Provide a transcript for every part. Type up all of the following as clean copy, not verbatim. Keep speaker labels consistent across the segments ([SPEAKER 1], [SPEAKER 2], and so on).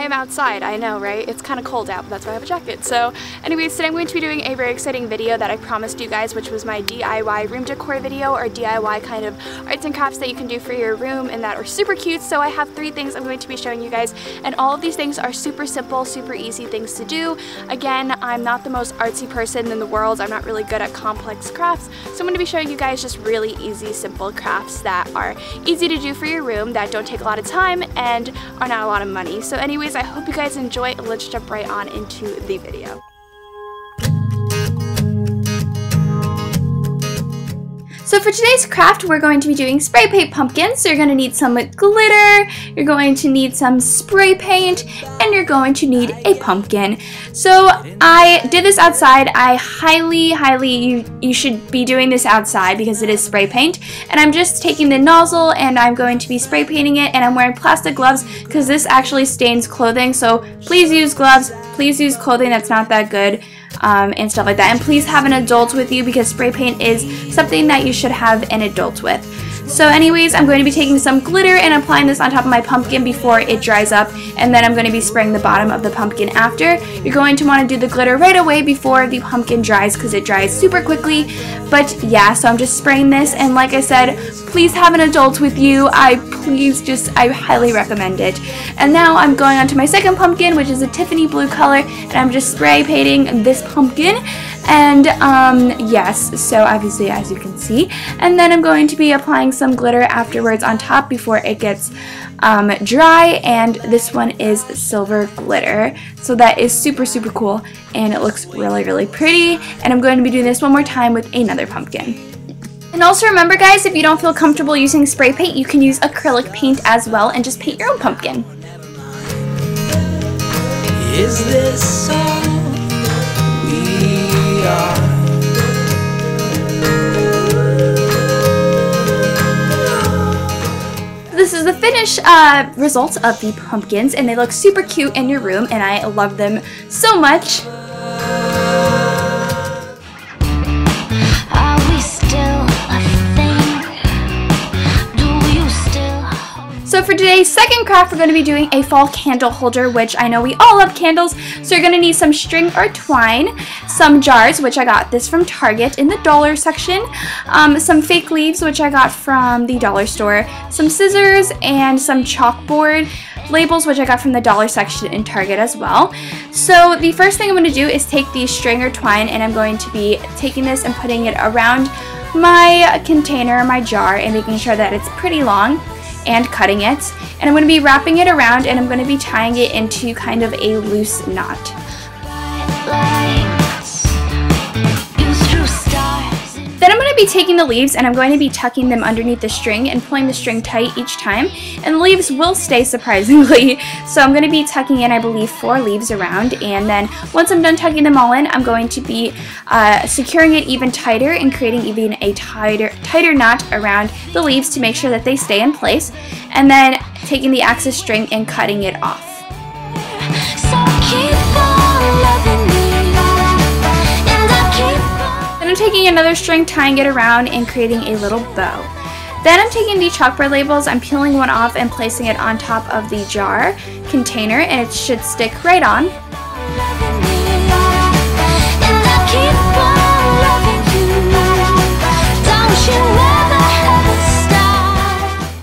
[SPEAKER 1] am outside. I know, right? It's kind of cold out, but that's why I have a jacket. So anyways, today I'm going to be doing a very exciting video that I promised you guys, which was my DIY room decor video, or DIY kind of arts and crafts that you can do for your room and that are super cute. So I have 3 things I'm going to be showing you guys, and all of these things are super simple, super easy things to do. Again, I'm not the most artsy person in the world. I'm not really good at complex crafts, so I'm going to be showing you guys just really easy, simple crafts that are easy to do for your room, that don't take a lot of time and are not a lot of money. So anyways, I hope you guys enjoy. Let's jump right on into the video. So for today's craft, we're going to be doing spray paint pumpkins. So you're going to need some glitter, you're going to need some spray paint, and you're going to need a pumpkin. So I did this outside. I highly, you should be doing this outside because it is spray paint. And I'm just taking the nozzle and I'm going to be spray painting it, and I'm wearing plastic gloves because this actually stains clothing. So please use gloves, please use clothing that's not that good. And stuff like that. And please have an adult with you because spray paint is something that you should have an adult with. So anyways, I'm going to be taking some glitter and applying this on top of my pumpkin before it dries up, and then I'm going to be spraying the bottom of the pumpkin after. You're going to want to do the glitter right away before the pumpkin dries because it dries super quickly. But yeah, so I'm just spraying this, and like I said, please have an adult with you. I highly recommend it. And now I'm going on to my second pumpkin, which is a Tiffany blue color, and I'm just spray painting this pumpkin. And yes, so obviously as you can see, and then I'm going to be applying some glitter afterwards on top before it gets dry, and this one is silver glitter, so that is super cool, and it looks really pretty. And I'm going to be doing this one more time with another pumpkin. And also remember guys, if you don't feel comfortable using spray paint, you can use acrylic paint as well and just paint your own pumpkin. Is this all we are? This is the finished results of the pumpkins, and they look super cute in your room, and I love them so much. So for today's second craft, we're going to be doing a fall candle holder, which I know we all love candles. So you're going to need some string or twine, some jars, which I got this from Target in the dollar section, some fake leaves, which I got from the dollar store, some scissors, and some chalkboard labels, which I got from the dollar section in Target as well. So the first thing I'm going to do is take the string or twine, and I'm going to be taking this and putting it around my container, my jar, and making sure that it's pretty long, and cutting it, and I'm going to be wrapping it around, and I'm going to be tying it into kind of a loose knot. Then I'm going to be taking the leaves, and I'm going to be tucking them underneath the string and pulling the string tight each time, and the leaves will stay surprisingly. So I'm going to be tucking in, I believe, 4 leaves around, and then once I'm done tucking them all in, I'm going to be securing it even tighter and creating even a tighter knot around the leaves to make sure that they stay in place, and then taking the excess string and cutting it off. I'm taking another string, tying it around, and creating a little bow. Then I'm taking the chalkboard labels, I'm peeling one off and placing it on top of the jar container, and it should stick right on.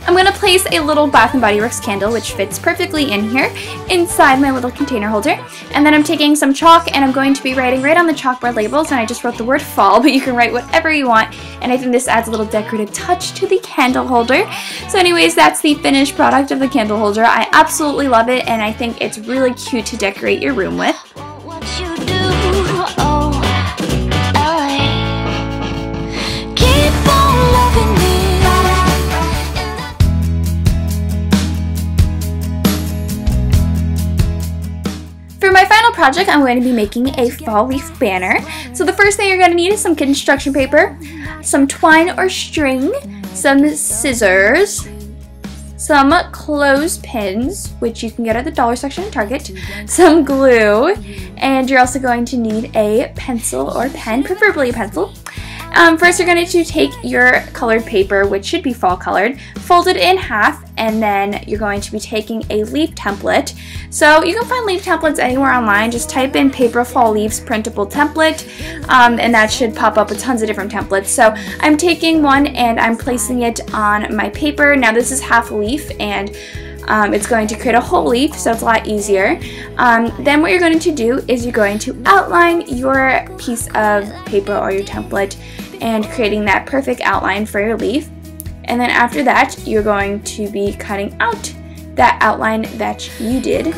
[SPEAKER 1] I'm going to place a little Bath & Body Works candle, which fits perfectly in here, inside my little container holder. And then I'm taking some chalk, and I'm going to be writing right on the chalkboard labels, and I just wrote the word fall, but you can write whatever you want, and I think this adds a little decorative touch to the candle holder. So anyways, that's the finished product of the candle holder. I absolutely love it, and I think it's really cute to decorate your room with. For my final project, I'm going to be making a fall leaf banner. So the first thing you're going to need is some construction paper, some twine or string, some scissors, some clothespins, which you can get at the dollar section in Target, some glue, and you're also going to need a pencil or pen, preferably a pencil. First you're going to take your colored paper, which should be fall colored, fold it in half, and then you're going to be taking a leaf template. So you can find leaf templates anywhere online. Just type in paper fall leaves printable template, and that should pop up with tons of different templates. So I'm taking one and I'm placing it on my paper. Now this is half a leaf, and it's going to create a whole leaf, so it's a lot easier. Then what you're going to do is you're going to outline your piece of paper or your template and creating that perfect outline for your leaf. And then after that, you're going to be cutting out that outline that you did.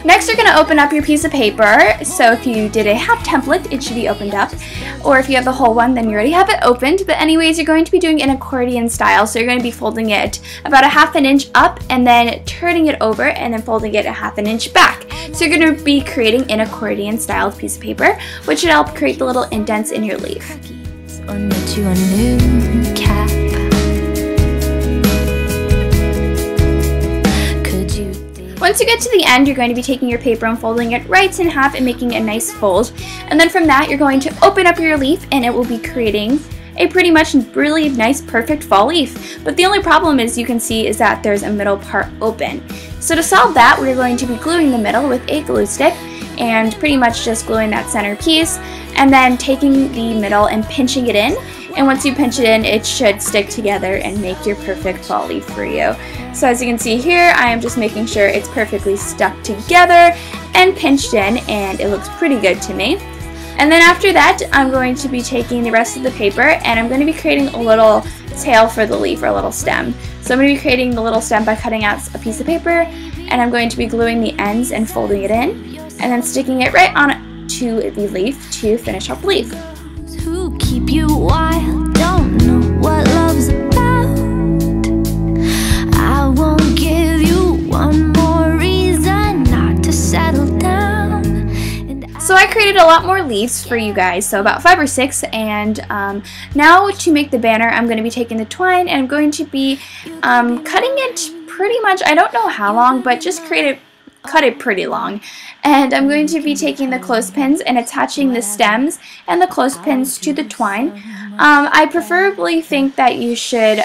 [SPEAKER 1] Next, you're going to open up your piece of paper. So if you did a half template, it should be opened up. Or if you have the whole one, then you already have it opened. But anyways, you're going to be doing an accordion style. So you're going to be folding it about a half an inch up and then turning it over and then folding it a half an inch back. So you're going to be creating an accordion style piece of paper, which should help create the little indents in your leaf. Or knit you a new cap. Once you get to the end, you're going to be taking your paper and folding it right in half and making a nice fold. And then from that, you're going to open up your leaf and it will be creating a pretty much really nice, perfect fall leaf. But the only problem is you can see is that there's a middle part open. So to solve that, we're going to be gluing the middle with a glue stick and pretty much just gluing that center piece and then taking the middle and pinching it in. And once you pinch it in, it should stick together and make your perfect fall leaf for you. So as you can see here, I am just making sure it's perfectly stuck together and pinched in, and it looks pretty good to me. And then after that, I'm going to be taking the rest of the paper and I'm going to be creating a little tail for the leaf, or a little stem. So I'm going to be creating the little stem by cutting out a piece of paper, and I'm going to be gluing the ends and folding it in, and then sticking it right on to the leaf to finish off the leaf. Who keep you wild, don't know what love's about. I won't give you one more reason not to settle down. So I created a lot more leaves for you guys, so about 5 or 6, and now to make the banner, I'm going to be taking the twine and I'm going to be cutting it pretty much, I don't know how long, but just cut it pretty long. And I'm going to be taking the clothespins and attaching the stems and the clothespins to the twine. I preferably think that you should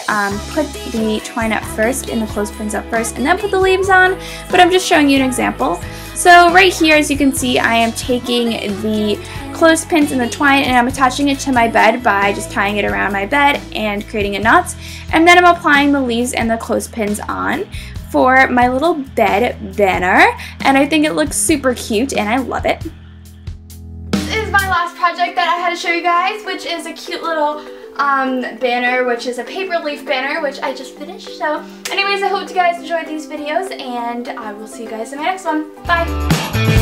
[SPEAKER 1] put the twine up first and the clothespins up first and then put the leaves on, but I'm just showing you an example. So right here, as you can see, I am taking the clothespins and the twine and I'm attaching it to my bed by just tying it around my bed and creating a knot. And then I'm applying the leaves and the clothespins on for my little bed banner, and I think it looks super cute and I love it. This is my last project that I had to show you guys, which is a cute little banner, which is a paper leaf banner, which I just finished. So anyways, I hope you guys enjoyed these videos and I will see you guys in my next one. Bye!